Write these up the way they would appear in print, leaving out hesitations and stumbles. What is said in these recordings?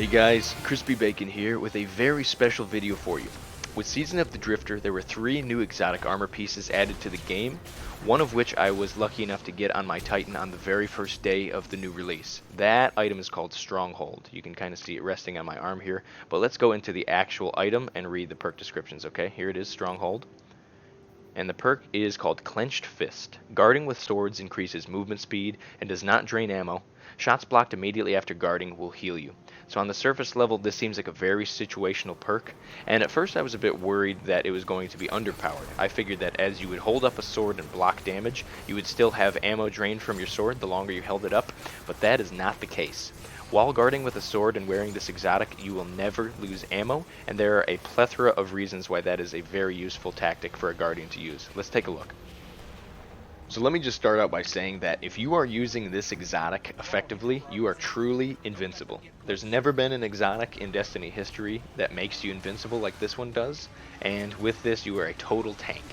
Hey guys, Crispy Bacon here with a very special video for you. With Season of the Drifter, there were 3 new exotic armor pieces added to the game, one of which I was lucky enough to get on my Titan on the very first day of the new release. That item is called Stronghold. You can kind of see it resting on my arm here, but let's go into the actual item and read the perk descriptions, okay? Here it is, Stronghold. And the perk is called Clenched Fist. Guarding with swords increases movement speed and does not drain ammo. Shots blocked immediately after guarding will heal you. So on the surface level, this seems like a very situational perk, and at first I was a bit worried that it was going to be underpowered. I figured that as you would hold up a sword and block damage, you would still have ammo drained from your sword the longer you held it up, but that is not the case. While guarding with a sword and wearing this exotic, you will never lose ammo, and there are a plethora of reasons why that is a very useful tactic for a guardian to use. Let's take a look. So let me just start out by saying that if you are using this exotic effectively, you are truly invincible. There's never been an exotic in Destiny history that makes you invincible like this one does, and with this you are a total tank.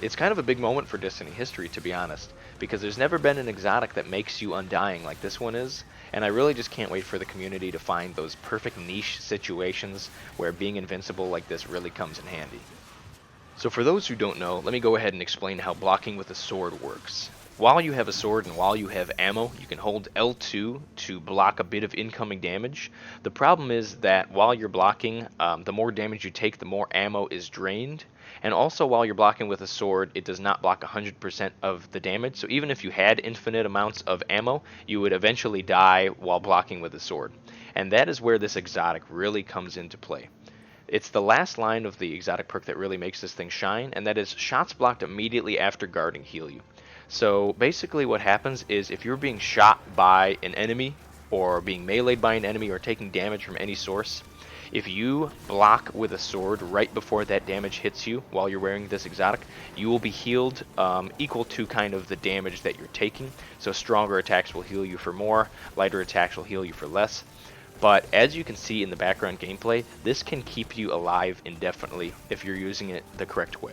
It's kind of a big moment for Destiny history, to be honest, because there's never been an exotic that makes you undying like this one is, and I really just can't wait for the community to find those perfect niche situations where being invincible like this really comes in handy. So for those who don't know, let me go ahead and explain how blocking with a sword works. While you have a sword and while you have ammo, you can hold L2 to block a bit of incoming damage. The problem is that while you're blocking, the more damage you take, the more ammo is drained. And also while you're blocking with a sword, it does not block 100% of the damage. So even if you had infinite amounts of ammo, you would eventually die while blocking with a sword. And that is where this exotic really comes into play. It's the last line of the exotic perk that really makes this thing shine, and that is shots blocked immediately after guarding heal you. So basically what happens is if you're being shot by an enemy, or being meleeed by an enemy, or taking damage from any source, if you block with a sword right before that damage hits you while you're wearing this exotic, you will be healed equal to kind of the damage that you're taking. So stronger attacks will heal you for more, lighter attacks will heal you for less. But as you can see in the background gameplay, this can keep you alive indefinitely if you're using it the correct way.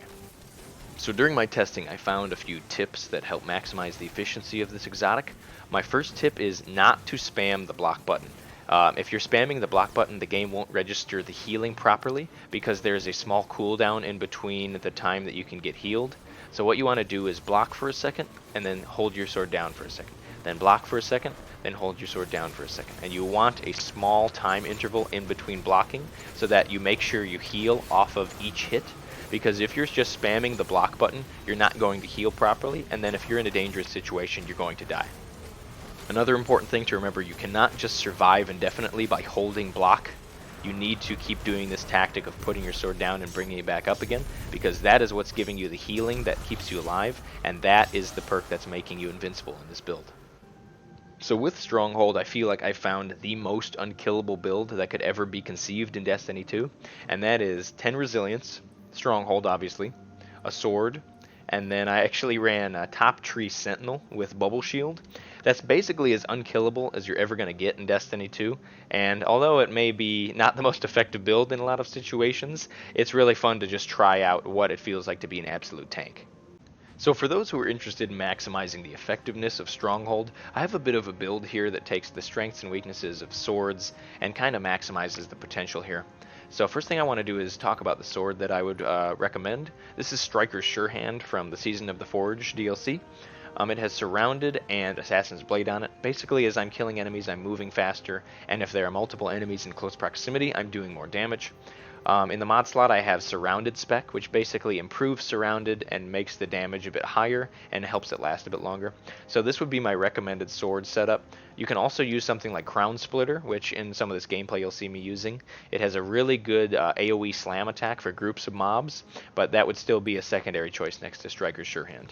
So during my testing, I found a few tips that help maximize the efficiency of this exotic. My first tip is not to spam the block button. If you're spamming the block button, the game won't register the healing properly because there's a small cooldown in between the time that you can get healed. So what you want to do is block for a second and then hold your sword down for a second. Then block for a second, then hold your sword down for a second. And you want a small time interval in between blocking so that you make sure you heal off of each hit. Because if you're just spamming the block button, you're not going to heal properly, and then if you're in a dangerous situation, you're going to die. Another important thing to remember, you cannot just survive indefinitely by holding block. You need to keep doing this tactic of putting your sword down and bringing it back up again, because that is what's giving you the healing that keeps you alive, and that is the perk that's making you invincible in this build. So with Stronghold, I feel like I found the most unkillable build that could ever be conceived in Destiny 2, and that is 10 resilience, Stronghold obviously, a sword, and then I actually ran a Top Tree Sentinel with Bubble Shield. That's basically as unkillable as you're ever going to get in Destiny 2, and although it may be not the most effective build in a lot of situations, it's really fun to just try out what it feels like to be an absolute tank. So for those who are interested in maximizing the effectiveness of Stronghold, I have a bit of a build here that takes the strengths and weaknesses of swords and kind of maximizes the potential here. So first thing I want to do is talk about the sword that I would recommend. This is Strykers Surehand from the Season of the Forge DLC. It has Surrounded and Assassin's Blade on it. Basically, as I'm killing enemies, I'm moving faster, and if there are multiple enemies in close proximity, I'm doing more damage. In the mod slot, I have Surrounded spec, which basically improves Surrounded and makes the damage a bit higher and helps it last a bit longer. So this would be my recommended sword setup. You can also use something like Crown Splitter, which in some of this gameplay you'll see me using. It has a really good AoE slam attack for groups of mobs, but that would still be a secondary choice next to Strykers Surehand.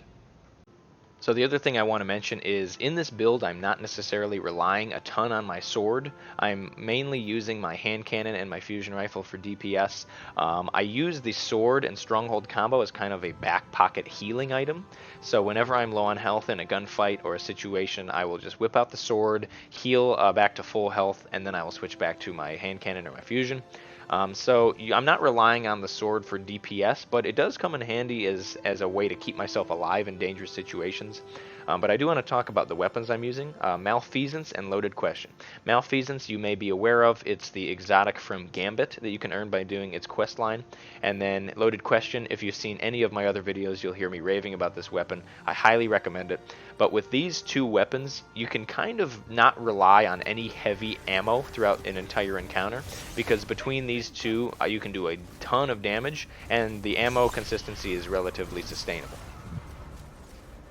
So the other thing I want to mention is in this build I'm not necessarily relying a ton on my sword. I'm mainly using my hand cannon and my fusion rifle for DPS. I use the sword and stronghold combo as kind of a back pocket healing item. So whenever I'm low on health in a gunfight or a situation, I will just whip out the sword, heal back to full health, and then I will switch back to my hand cannon or my fusion. I'm not relying on the sword for DPS, but it does come in handy as a way to keep myself alive in dangerous situations. But I do want to talk about the weapons I'm using, Malfeasance and Loaded Question. Malfeasance you may be aware of, it's the exotic from Gambit that you can earn by doing its quest line. And then Loaded Question, if you've seen any of my other videos, you'll hear me raving about this weapon. I highly recommend it. But with these two weapons, you can kind of not rely on any heavy ammo throughout an entire encounter, because between these two, you can do a ton of damage, and the ammo consistency is relatively sustainable.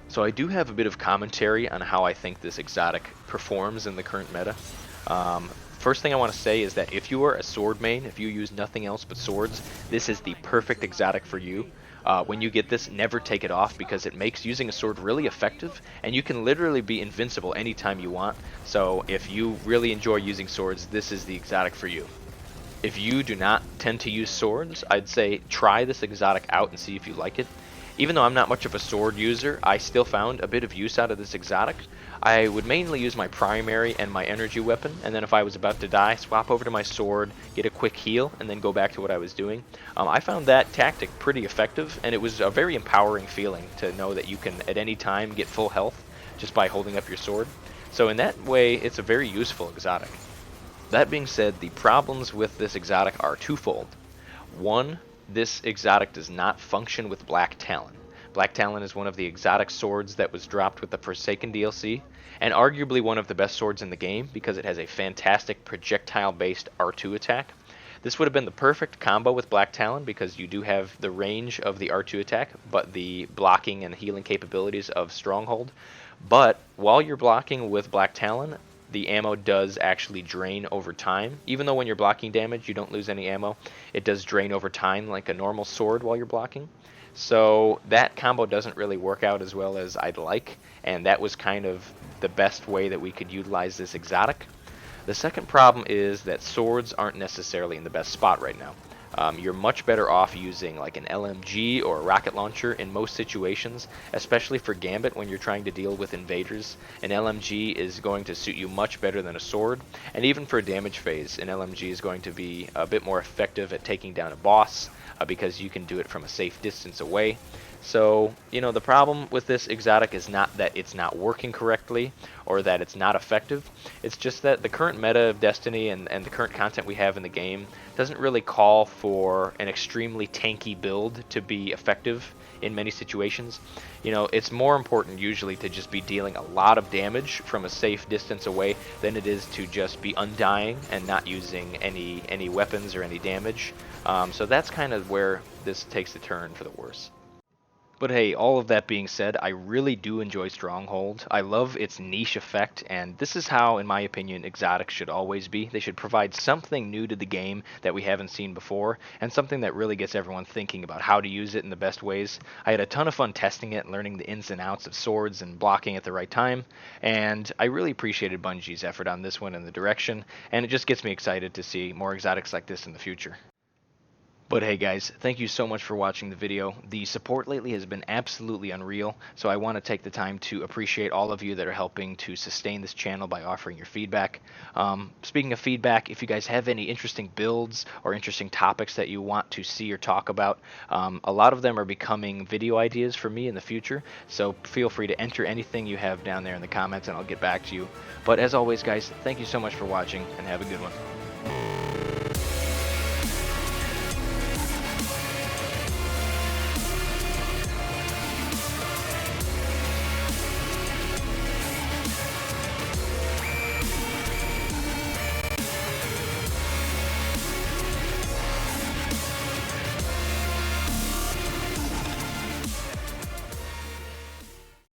So I do have a bit of commentary on how I think this exotic performs in the current meta. First thing I want to say is that if you are a sword main, if you use nothing else but swords, this is the perfect exotic for you. When you get this, never take it off, because it makes using a sword really effective, and you can literally be invincible anytime you want. So if you really enjoy using swords, this is the exotic for you. If you do not tend to use swords, I'd say try this exotic out and see if you like it. Even though I'm not much of a sword user, I still found a bit of use out of this exotic. I would mainly use my primary and my energy weapon, and then if I was about to die, swap over to my sword, get a quick heal, and then go back to what I was doing. I found that tactic pretty effective, and it was a very empowering feeling to know that you can at any time get full health just by holding up your sword. So in that way, it's a very useful exotic. That being said, the problems with this exotic are twofold. One, this exotic does not function with Black Talon. Black Talon is one of the exotic swords that was dropped with the Forsaken DLC, and arguably one of the best swords in the game because it has a fantastic projectile-based R2 attack. This would have been the perfect combo with Black Talon because you do have the range of the R2 attack, but the blocking and healing capabilities of Stronghold. But while you're blocking with Black Talon, the ammo does actually drain over time. Even though when you're blocking damage you don't lose any ammo, it does drain over time like a normal sword while you're blocking. So that combo doesn't really work out as well as I'd like, and that was kind of the best way that we could utilize this exotic. The second problem is that swords aren't necessarily in the best spot right now. You're much better off using like an LMG or a rocket launcher in most situations, especially for Gambit when you're trying to deal with invaders. An LMG is going to suit you much better than a sword, and even for a damage phase, an LMG is going to be a bit more effective at taking down a boss because you can do it from a safe distance away. So, the problem with this exotic is not that it's not working correctly or that it's not effective. It's just that the current meta of Destiny and the current content we have in the game doesn't really call for an extremely tanky build to be effective in many situations. It's more important usually to just be dealing a lot of damage from a safe distance away than it is to just be undying and not using any weapons or any damage. So that's kind of where this takes a turn for the worse. But hey, all of that being said, I really do enjoy Stronghold. I love its niche effect, and this is how, in my opinion, exotics should always be. They should provide something new to the game that we haven't seen before, and something that really gets everyone thinking about how to use it in the best ways. I had a ton of fun testing it, learning the ins and outs of swords and blocking at the right time, and I really appreciated Bungie's effort on this one and the direction, and it just gets me excited to see more exotics like this in the future. But hey guys, thank you so much for watching the video. The support lately has been absolutely unreal, so I want to take the time to appreciate all of you that are helping to sustain this channel by offering your feedback. Speaking of feedback, if you guys have any interesting builds or interesting topics that you want to see or talk about, a lot of them are becoming video ideas for me in the future, so feel free to enter anything you have down there in the comments and I'll get back to you. But as always guys, thank you so much for watching and have a good one.